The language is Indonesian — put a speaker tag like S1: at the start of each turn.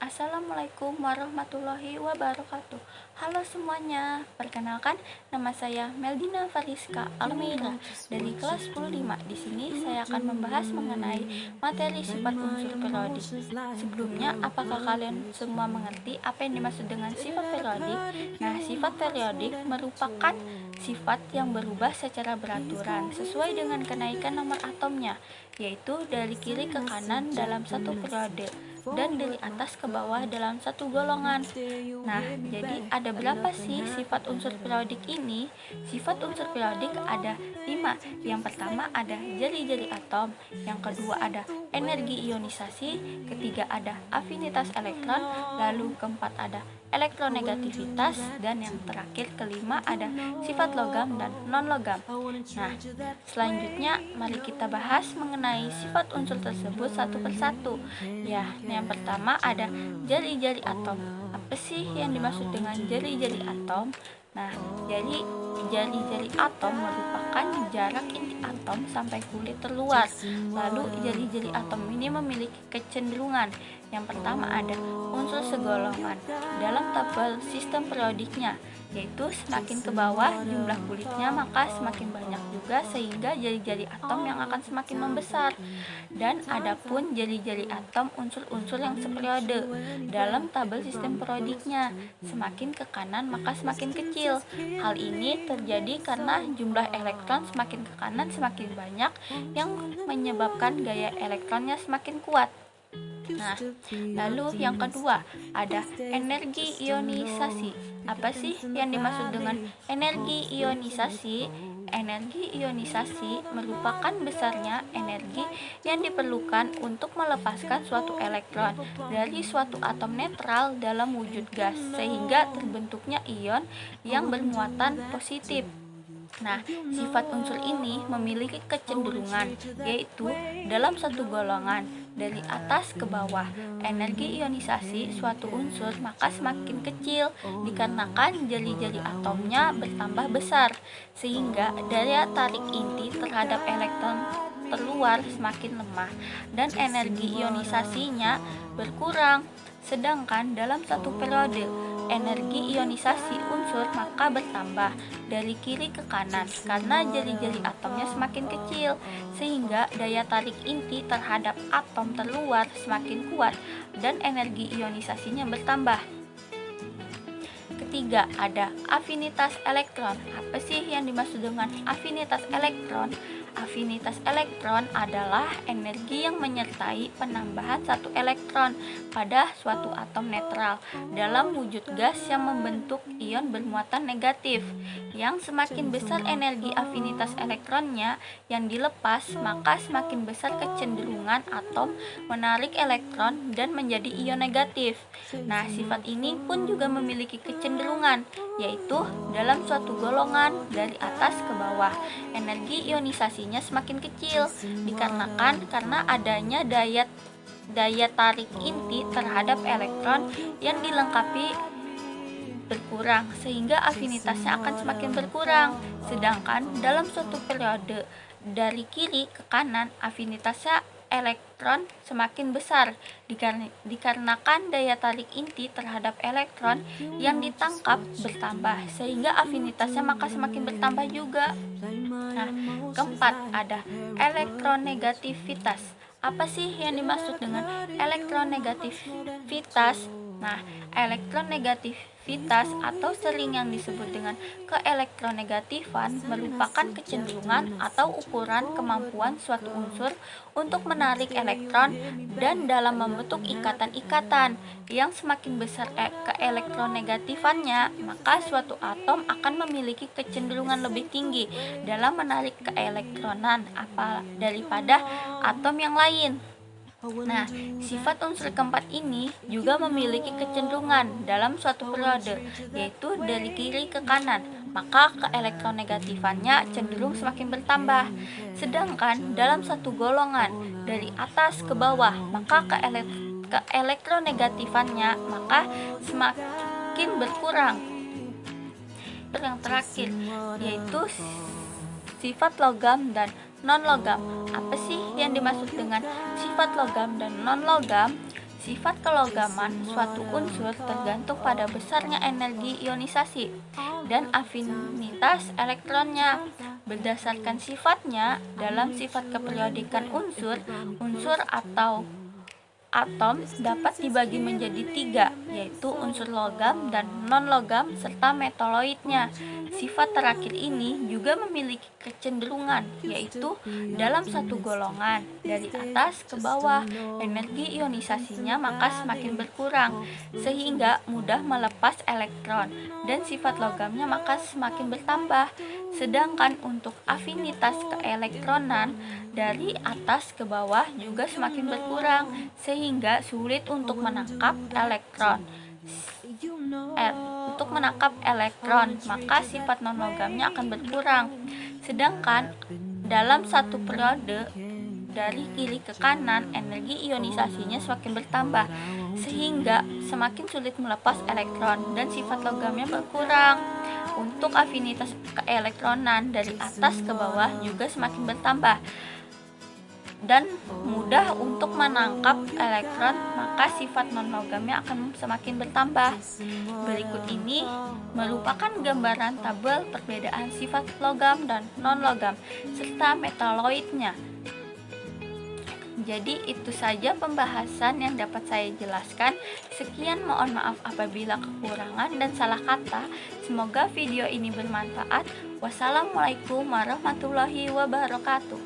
S1: Assalamualaikum warahmatullahi wabarakatuh. Halo semuanya, perkenalkan nama saya Meldina Fariska Almeida dari kelas 10-5. Di sini saya akan membahas mengenai materi sifat unsur periodik. Sebelumnya, apakah kalian semua mengerti apa yang dimaksud dengan sifat periodik? Nah, sifat periodik merupakan sifat yang berubah secara beraturan sesuai dengan kenaikan nomor atomnya, yaitu dari kiri ke kanan dalam satu periode dan dari atas ke bawah dalam satu golongan. Nah, jadi ada berapa sih sifat unsur periodik ini? Sifat unsur periodik ada 5. Yang pertama ada jari-jari atom, yang kedua ada energi ionisasi, ketiga ada afinitas elektron, lalu keempat ada elektronegativitas, dan yang terakhir kelima ada sifat logam dan non-logam. Nah, selanjutnya mari kita bahas mengenai sifat unsur tersebut satu persatu. Ya, yang pertama ada jari-jari atom. Apa sih yang dimaksud dengan jari-jari atom? Nah, jadi jari-jari atom merupakan jarak inti atom sampai kulit terluar. Lalu jari-jari atom ini memiliki kecenderungan. Yang pertama ada unsur segolongan dalam tabel sistem periodiknya, yaitu semakin ke bawah jumlah kulitnya maka semakin banyak juga, sehingga jari-jari atom yang akan semakin membesar. Dan adapun jari-jari atom unsur-unsur yang seperiode dalam tabel sistem periodiknya, semakin ke kanan maka semakin kecil. Hal ini terjadi karena jumlah elektron semakin ke kanan semakin banyak, yang menyebabkan gaya elektronnya semakin kuat. Nah, lalu yang kedua ada energi ionisasi. Apa sih yang dimaksud dengan energi ionisasi? Energi ionisasi merupakan besarnya energi yang diperlukan untuk melepaskan suatu elektron dari suatu atom netral dalam wujud gas, sehingga terbentuknya ion yang bermuatan positif. Nah, sifat unsur ini memiliki kecenderungan, yaitu dalam satu golongan dari atas ke bawah. Energi ionisasi suatu unsur maka semakin kecil dikarenakan jari-jari atomnya bertambah besar, sehingga daya tarik inti terhadap elektron terluar semakin lemah dan energi ionisasinya berkurang. Sedangkan dalam satu periode, energi ionisasi unsur maka bertambah dari kiri ke kanan karena jari-jari atomnya semakin kecil, sehingga daya tarik inti terhadap atom terluar semakin kuat dan energi ionisasinya bertambah. Ketiga, ada afinitas elektron. Apa sih yang dimaksud dengan afinitas elektron? Afinitas elektron adalah energi yang menyertai penambahan satu elektron pada suatu atom netral dalam wujud gas yang membentuk ion bermuatan negatif. Yang semakin besar energi afinitas elektronnya yang dilepas, maka semakin besar kecenderungan atom menarik elektron dan menjadi ion negatif. Nah, sifat ini pun juga memiliki kecenderungan, yaitu dalam suatu golongan dari atas ke bawah. Energi ionisasinya semakin kecil dikarenakan karena adanya daya tarik inti terhadap elektron yang dilengkapi berkurang, sehingga afinitasnya akan semakin berkurang. Sedangkan dalam suatu periode dari kiri ke kanan, afinitasnya elektron semakin besar dikarenakan daya tarik inti terhadap elektron yang ditangkap bertambah, sehingga afinitasnya maka semakin bertambah juga. Nah, keempat ada elektronegativitas. Apa sih yang dimaksud dengan elektronegativitas? Nah, elektronegativitas atau sering yang disebut dengan keelektronegatifan merupakan kecenderungan atau ukuran kemampuan suatu unsur untuk menarik elektron dan dalam membentuk ikatan-ikatan. Yang semakin besar keelektronegatifannya, maka suatu atom akan memiliki kecenderungan lebih tinggi dalam menarik keelektronan daripada atom yang lain. Nah, sifat unsur keempat ini juga memiliki kecenderungan dalam suatu periode, yaitu dari kiri ke kanan, maka keelektronegatifannya cenderung semakin bertambah. Sedangkan dalam satu golongan dari atas ke bawah, maka keelektronegatifannya maka semakin berkurang. Yang terakhir yaitu sifat logam dan non-logam. Apa sih yang dimaksud dengan sifat logam dan non-logam? Sifat kelogaman suatu unsur tergantung pada besarnya energi ionisasi dan afinitas elektronnya. Berdasarkan sifatnya, dalam sifat keperiodikan unsur atau atom dapat dibagi menjadi 3, yaitu unsur logam dan non-logam serta metaloidnya. Sifat terakhir ini juga memiliki kecenderungan, yaitu dalam satu golongan dari atas ke bawah, energi ionisasinya maka semakin berkurang, sehingga mudah melepas elektron, dan sifat logamnya maka semakin bertambah. Sedangkan untuk afinitas keelektronan dari atas ke bawah juga semakin berkurang, sehingga sulit untuk menangkap elektron. Maka sifat non-logamnya akan berkurang. Sedangkan dalam satu periode dari kiri ke kanan, energi ionisasinya semakin bertambah, sehingga semakin sulit melepas elektron dan sifat logamnya berkurang. Untuk afinitas keelektronan dari atas ke bawah juga semakin bertambah dan mudah untuk menangkap elektron, maka sifat non-logamnya akan semakin bertambah. Berikut ini merupakan gambaran tabel perbedaan sifat logam dan non-logam serta metaloidnya. Jadi itu saja pembahasan yang dapat saya jelaskan. Sekian, mohon maaf apabila kekurangan dan salah kata. Semoga video ini bermanfaat. Wassalamualaikum warahmatullahi wabarakatuh.